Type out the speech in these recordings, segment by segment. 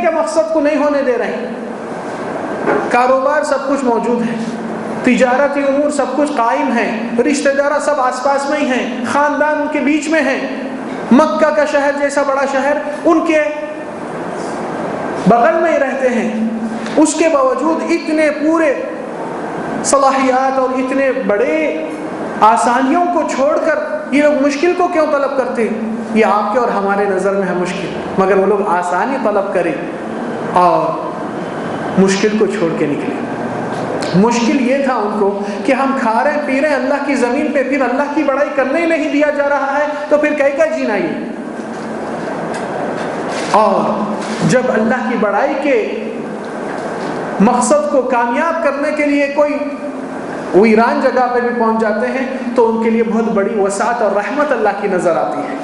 کے مقصد کو نہیں ہونے دے رہے. کاروبار سب کچھ موجود ہے, تجارتی امور سب کچھ قائم ہے, رشتہ دار سب آس پاس میں ہی ہیں, خاندان ان کے بیچ میں ہیں, مکہ کا شہر جیسا بڑا شہر ان کے بغل میں ہی رہتے ہیں. اس کے باوجود اتنے پورے صلاحیات اور اتنے بڑے آسانیوں کو چھوڑ کر یہ لوگ مشکل کو کیوں طلب کرتے ہیں؟ یہ آپ کے اور ہمارے نظر میں ہے مشکل, مگر وہ لوگ آسانی طلب کریں اور مشکل کو چھوڑ کے نکلے. مشکل یہ تھا ان کو کہ ہم کھا رہے پی رہے اللہ کی زمین پہ, پھر اللہ کی بڑائی کرنے ہی نہیں دیا جا رہا ہے, تو پھر کہیں کا جینا یہ. اور جب اللہ کی بڑائی کے مقصد کو کامیاب کرنے کے لیے کوئی ویران جگہ پہ بھی پہنچ جاتے ہیں تو ان کے لیے بہت بڑی وسعت اور رحمت اللہ کی نظر آتی ہے.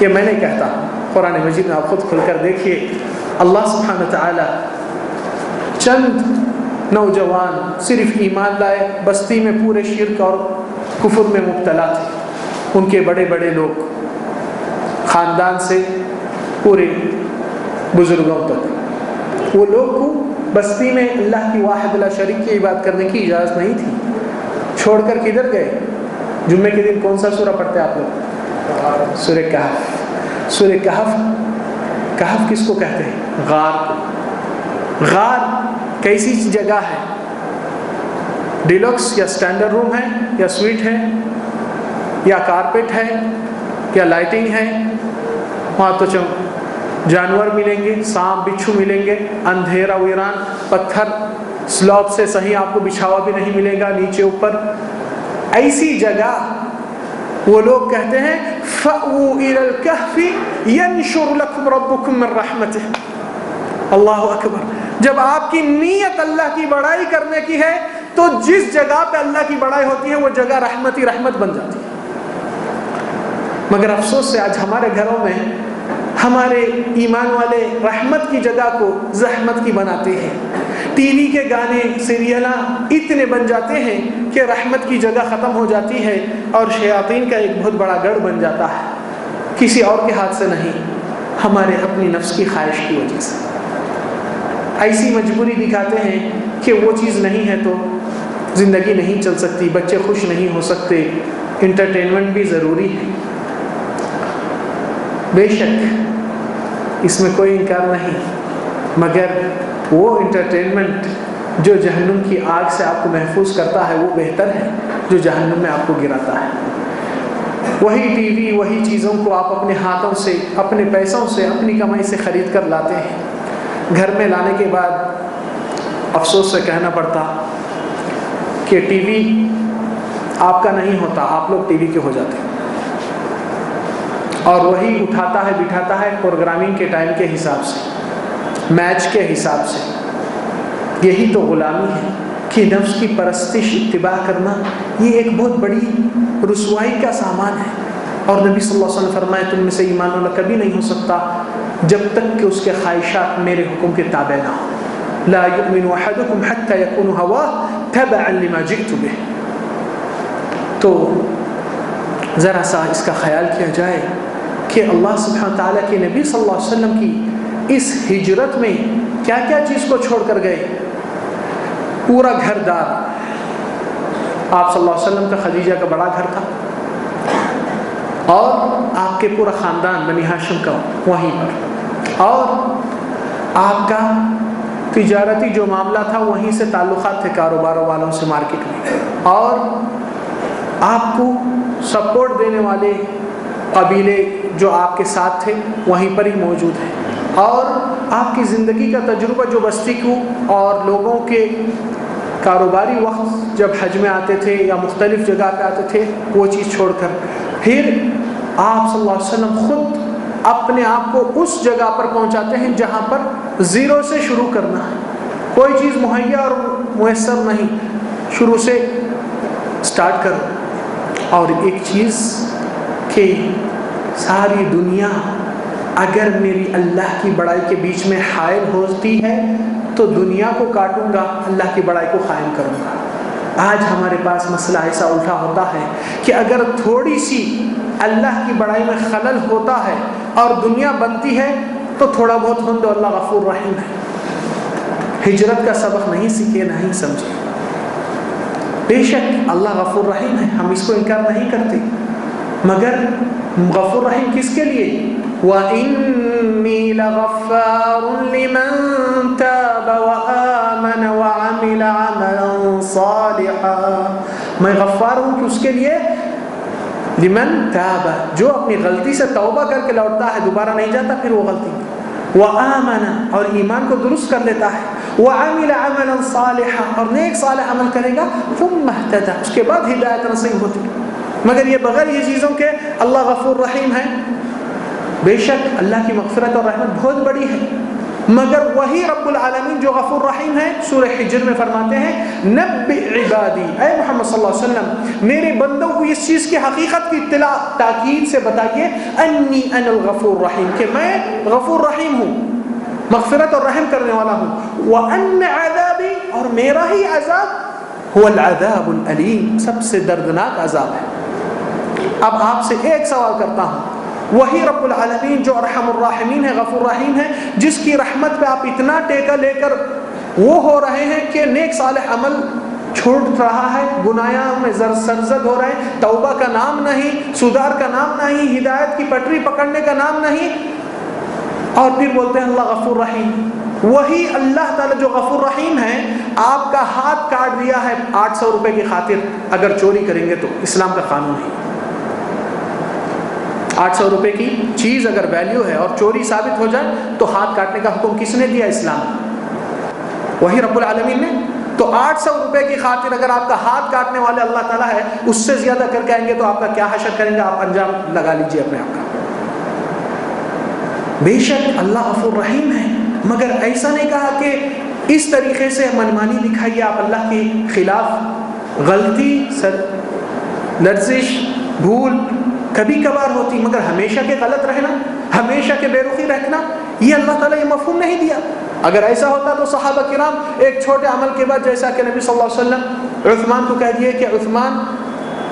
یہ میں نہیں کہتا, قرآن مجید میں آپ خود کھل کر دیکھیے. اللہ سبحانہ وتعالی چند نوجوان صرف ایمان لائے, بستی میں پورے شرک اور کفر میں مبتلا تھے, ان کے بڑے بڑے لوگ خاندان سے پورے بزرگوں تک, وہ لوگ کو بستی میں اللہ کی واحد لا شریک کی عبادت کرنے کی اجازت نہیں تھی. چھوڑ کر کدھر گئے؟ جمعے کے دن کون سا سورہ پڑھتے ہیں آپ لوگ؟ سورہ کہف. سورہ کہف, کہف کس کو کہتے ہیں؟ غار کو. غار کیسی جگہ ہے؟ ڈیلکس یا اسٹینڈرڈ روم ہے, یا سویٹ ہے, یا کارپیٹ ہے, یا لائٹنگ ہے؟ وہاں تو جانور ملیں گے, سانپ بچھو ملیں گے, اندھیرا ویران, پتھر, سلاب سے صحیح آپ کو بچھاوا بھی نہیں ملے گا نیچے اوپر. ایسی جگہ وہ لوگ کہتے ہیں فَأْوُوا إِلَى الْكَهْفِ يَنْشُرْ لَكُمْ رَبُّكُمْ مِنْ رَحْمَتِهِ. اللہ اکبر. جب آپ کی نیت اللہ کی بڑائی کرنے کی ہے تو جس جگہ پہ اللہ کی بڑائی ہوتی ہے وہ جگہ رحمت ہی رحمت بن جاتی ہے. مگر افسوس سے آج ہمارے گھروں میں ہمارے ایمان والے رحمت کی جگہ کو زحمت کی بناتے ہیں. ٹی وی کے گانے سیریلاں اتنے بن جاتے ہیں کہ رحمت کی جگہ ختم ہو جاتی ہے اور شیاطین کا ایک بہت بڑا گڑھ بن جاتا ہے. کسی اور کے ہاتھ سے نہیں, ہمارے اپنی نفس کی خواہش کی وجہ سے. ایسی مجبوری دکھاتے ہیں کہ وہ چیز نہیں ہے تو زندگی نہیں چل سکتی, بچے خوش نہیں ہو سکتے, انٹرٹینمنٹ بھی ضروری ہے. بے شک اس میں کوئی انکار نہیں, مگر وہ انٹرٹینمنٹ جو جہنم کی آگ سے آپ کو محفوظ کرتا ہے وہ بہتر ہے جو جہنم میں آپ کو گراتا ہے. وہی ٹی وی, وہی چیزوں کو آپ اپنے ہاتھوں سے, اپنے پیسوں سے, اپنی کمائی سے خرید کر لاتے ہیں. گھر میں لانے کے بعد افسوس سے کہنا پڑتا کہ ٹی وی آپ کا نہیں ہوتا, آپ لوگ ٹی وی کے ہو جاتے ہیں. اور وہی اٹھاتا ہے بٹھاتا ہے پروگرامنگ کے ٹائم کے حساب سے, میچ کے حساب سے. یہی تو غلامی ہے کہ نفس کی پرستش اتباع کرنا یہ ایک بہت بڑی رسوائی کا سامان ہے. اور نبی صلی اللہ علیہ وسلم فرمائے تم میں سے ایمان والا کبھی نہیں ہو سکتا جب تک کہ اس کے خواہشات میرے حکم کے تابع نہ ہو. لا يؤمن احدكم حتى يكون هواه تبعا لما جئت به. تو ذرا سا اس کا خیال کیا جائے کہ اللہ سبحانہ تعالیٰ کے نبی صلی اللہ علیہ وسلم کی اس ہجرت میں کیا کیا چیز کو چھوڑ کر گئے. پورا گھر دار, آپ صلی اللہ علیہ وسلم کا خدیجہ کا بڑا گھر تھا, اور آپ کے پورا خاندان بنی ہاشم کا وہیں پر, اور آپ کا تجارتی جو معاملہ تھا وہیں سے تعلقات تھے کاروباروں والوں سے مارکیٹ میں, اور آپ کو سپورٹ دینے والے قبیلے جو آپ کے ساتھ تھے وہیں پر ہی موجود ہیں, اور آپ کی زندگی کا تجربہ جو بستی کو اور لوگوں کے کاروباری وقت جب حج میں آتے تھے یا مختلف جگہ پہ آتے تھے وہ چیز چھوڑ کر پھر آپ صلی اللہ علیہ وسلم خود اپنے آپ کو اس جگہ پر پہنچاتے ہیں جہاں پر زیرو سے شروع کرنا ہے. کوئی چیز مہیا اور میسر نہیں, شروع سے سٹارٹ کرو. اور ایک چیز کہ ساری دنیا اگر میری اللہ کی بڑائی کے بیچ میں حائل ہوتی ہے تو دنیا کو کاٹوں گا, اللہ کی بڑائی کو قائم کروں گا. آج ہمارے پاس مسئلہ ایسا الٹا ہوتا ہے کہ اگر تھوڑی سی اللہ کی بڑائی میں خلل ہوتا ہے اور دنیا بنتی ہے تو تھوڑا بہت ہن دو, اللہ غفور رحیم ہے. ہجرت کا سبق نہیں سیکھے, نہیں سمجھے. بے شک اللہ غفور رحیم ہے, ہم اس کو انکار نہیں کرتے, مگر غفور رحیم کس کے لیے؟ وَإِنِّي لَغَفَّارٌ لِمَن تَابَ وَآمَنَ وَعَمِلَ عَمَلًا صَالِحًا. میں غفار ہوں کہ اس کے لیے لمن تاب, جو اپنی غلطی سے توبہ کر کے لوٹتا ہے, دوبارہ نہیں جاتا پھر وہ غلطی, وآمن اور ایمان کو درست کر لیتا ہے, وعمل عملا صالحا اور نیک صالح عمل کرے گا, ثم اهتدى اس کے بعد ہدایت نصیب ہوتی. مگر یہ بغیر یہ چیزوں کے اللہ غفور رحیم ہے. بے شک اللہ کی مغفرت اور رحمت بہت بڑی ہے, مگر وہی رب العالمین جو غفور رحیم ہے سورہ حجر میں فرماتے ہیں نبئ عبادی, اے محمد صلی اللہ علیہ وسلم میرے بندوں کو اس چیز کی حقیقت کی اطلاع تاکید سے بتائیے, انی انا الغفور رحیم, کہ میں غفور رحیم ہوں, مغفرت اور رحم کرنے والا ہوں, وان عذابی اور میرا ہی عذاب هو العذاب العلیم, سب سے دردناک عذاب ہے. اب آپ سے ایک سوال کرتا ہوں, وہی رب العالمین جو ارحم الراحمین ہے, غفور رحیم ہے, جس کی رحمت پہ آپ اتنا ٹیکہ لے کر وہ ہو رہے ہیں کہ نیک صالح عمل چھوٹ رہا ہے, گناہوں میں سرزد ہو رہے ہیں, توبہ کا نام نہیں, سدھار کا نام نہیں, ہدایت کی پٹری پکڑنے کا نام نہیں, اور پھر بولتے ہیں اللہ غفور رحیم. وہی اللہ تعالیٰ جو غفور رحیم ہے آپ کا ہاتھ کاٹ دیا ہے 800 روپے کی خاطر, اگر چوری کریں گے تو اسلام کا قانون ہے 800 روپے کی چیز اگر ویلیو ہے اور چوری ثابت ہو جائے تو ہاتھ کاٹنے کا حکم کس نے دیا؟ اسلام. وہی رب العالمین نے. تو 800 روپے کی خاطر اگر آپ کا ہاتھ کاٹنے والے اللہ تعالیٰ ہے, اس سے زیادہ کر کے آئیں گے تو آپ کا کیا حشر کریں گے, آپ انجام لگا لیجئے اپنے آپ کا. بے شک اللہ غفور رحیم ہے, مگر ایسا نہیں کہا کہ اس طریقے سے منمانی دکھائیے آپ اللہ کے خلاف. غلطی, لرزش, بھول کبھی کبھار ہوتی, مگر ہمیشہ کے غلط رہنا, ہمیشہ کے بے رخی رکھنا, یہ اللہ تعالیٰ یہ مفہوم نہیں دیا. اگر ایسا ہوتا تو صحابہ کرام ایک چھوٹے عمل کے بعد, جیسا کہ نبی صلی اللہ علیہ وسلم عثمان کو کہہ دیے کہ عثمان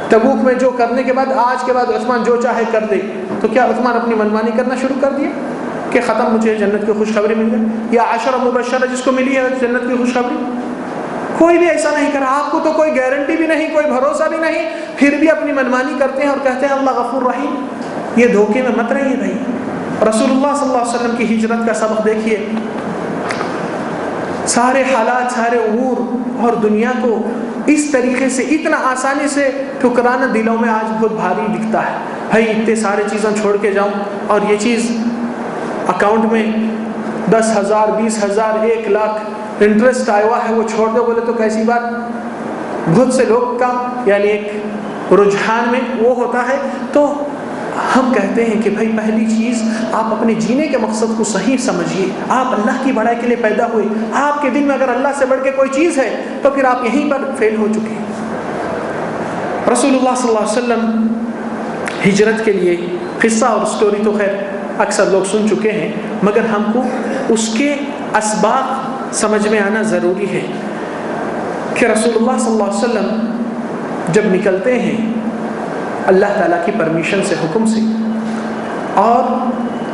تبوک میں جو کرنے کے بعد, آج کے بعد عثمان جو چاہے کر دے, تو کیا عثمان اپنی منمانی کرنا شروع کر دیا کہ ختم, مجھے جنت کی خوشخبری مل گئی, یا 10 مبشرہ جس کو ملی ہے جنت کی خوشخبری؟ کوئی بھی ایسا نہیں کرا. آپ کو تو کوئی گارنٹی بھی نہیں, کوئی بھروسہ بھی نہیں, پھر بھی اپنی منمانی کرتے ہیں اور کہتے ہیں اللہ غفور رحیم. یہ دھوکے میں مت رہیے بھائی. رسول اللہ صلی اللہ علیہ وسلم کی ہجرت کا سبق دیکھیے. سارے حالات, سارے امور اور دنیا کو اس طریقے سے اتنا آسانی سے ٹھکرانا دلوں میں آج بہت بھاری دکھتا ہے. بھائی اتنے سارے چیزیں چھوڑ کے جاؤں اور یہ چیز اکاؤنٹ میں 10,000 20,000 1 لاکھ انٹرسٹ آیا ہوا ہے, وہ چھوڑ دو بولے تو کیسی بات. بہت سے لوگ کا یعنی ایک رجحان میں وہ ہوتا ہے. تو ہم کہتے ہیں کہ بھائی پہلی چیز آپ اپنے جینے کے مقصد کو صحیح سمجھیے. آپ اللہ کی بڑائی کے لیے پیدا ہوئے, آپ کے دل میں اگر اللہ سے بڑھ کے کوئی چیز ہے تو پھر آپ یہیں پر فیل ہو چکے ہیں. رسول اللہ صلی اللہ علیہ وسلم ہجرت کے لیے قصہ اور سٹوری تو خیر اکثر لوگ سن چکے ہیں, مگر ہم کو اس کے اسباق سمجھ میں آنا ضروری ہے کہ رسول اللہ صلی اللہ علیہ وسلم جب نکلتے ہیں اللہ تعالیٰ کی پرمیشن سے, حکم سے, اور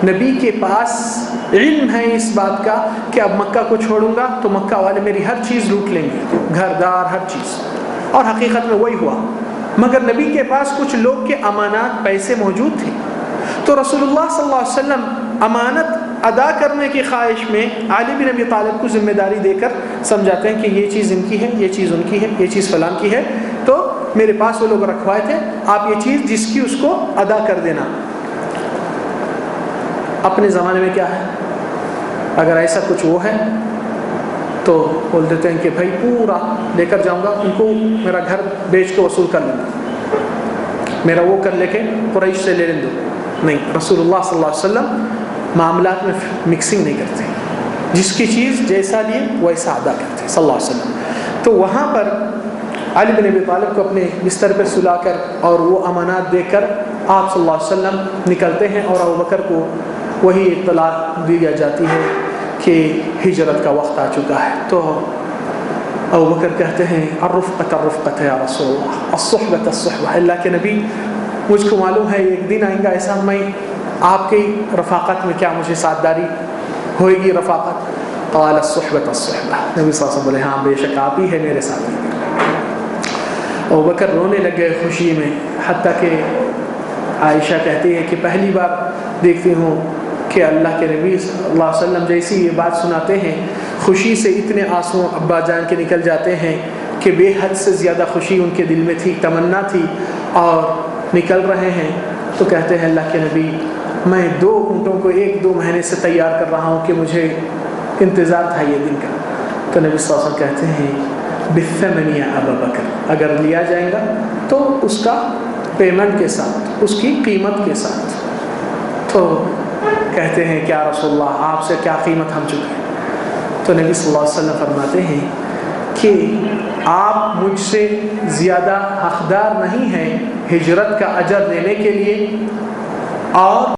نبی کے پاس علم ہے اس بات کا کہ اب مکہ کو چھوڑوں گا تو مکہ والے میری ہر چیز لوٹ لیں گے, گھر دار ہر چیز, اور حقیقت میں وہی ہوا. مگر نبی کے پاس کچھ لوگ کے امانات پیسے موجود تھے, تو رسول اللہ صلی اللہ علیہ وسلم امانت ادا کرنے کی خواہش میں علی بن ابی طالب کو ذمہ داری دے کر سمجھاتے ہیں کہ یہ چیز ان کی ہے, یہ چیز ان کی ہے, یہ چیز فلان کی ہے, تو میرے پاس وہ لوگ رکھوائے تھے, آپ یہ چیز جس کی اس کو ادا کر دینا. اپنے زمانے میں کیا ہے, اگر ایسا کچھ وہ ہے تو بول دیتے ہیں کہ بھائی پورا لے کر جاؤں گا, ان کو میرا گھر بیچ کے وصول کر لیں گا, میرا وہ کر لے کے قریش سے لے لیں دو. نہیں, رسول اللہ صلی اللہ علیہ وسلم معاملات میں مکسنگ نہیں کرتے, جس کی چیز جیسا لیے ویسا ادا کرتے صلی اللہ علیہ وسلم. تو وہاں پر علی بن ابی طالب کو اپنے بستر پہ سلا کر اور وہ امانات دے کر آپ صلی اللہ علیہ وسلم نکلتے ہیں, اور ابوبکر کو وہی اطلاع دی جاتی ہے کہ ہجرت کا وقت آ چکا ہے. تو ابوبکر کہتے ہیں الرفقۃ الرفقۃ یا رسول اللہ, الصحبۃ الصحبۃ, اللہ کے نبی مجھ کو معلوم ہے ایک دن آئیں گا ایسا, میں آپ کی رفاقت میں کیا مجھے ساتھداری ہوئے گی؟ رفاقت قال الصحبۃ الصحبہ، نبی صلی اللہ علیہ وسلم بولے ہاں بے شک آپ ہی ہے میرے ساتھی۔ ابوبکر رونے لگے خوشی میں، حتیٰ کہ عائشہ کہتی ہے کہ پہلی بار دیکھتی ہوں کہ اللہ کے نبی صلی اللہ علیہ وسلم جیسی یہ بات سناتے ہیں خوشی سے اتنے آنسو ابا جان کے نکل جاتے ہیں کہ بے حد سے زیادہ خوشی ان کے دل میں تھی، تمنا تھی اور نکل رہے ہیں۔ تو کہتے ہیں اللہ کے نبی میں 2 اونٹوں کو 1-2 مہینے سے تیار کر رہا ہوں کہ مجھے انتظار تھا یہ دن کا۔ تو نبی صلی اللہ علیہ وسلم کہتے ہیں بالثمن یا ابا بکر، اگر لیا جائے گا تو اس کا پیمنٹ کے ساتھ، اس کی قیمت کے ساتھ۔ تو کہتے ہیں کیا رسول اللہ آپ سے کیا قیمت ہم چکے؟ تو نبی صلی اللہ علیہ وسلم فرماتے ہیں کہ آپ مجھ سے زیادہ حقدار نہیں ہیں ہجرت کا اجر دینے کے لیے اور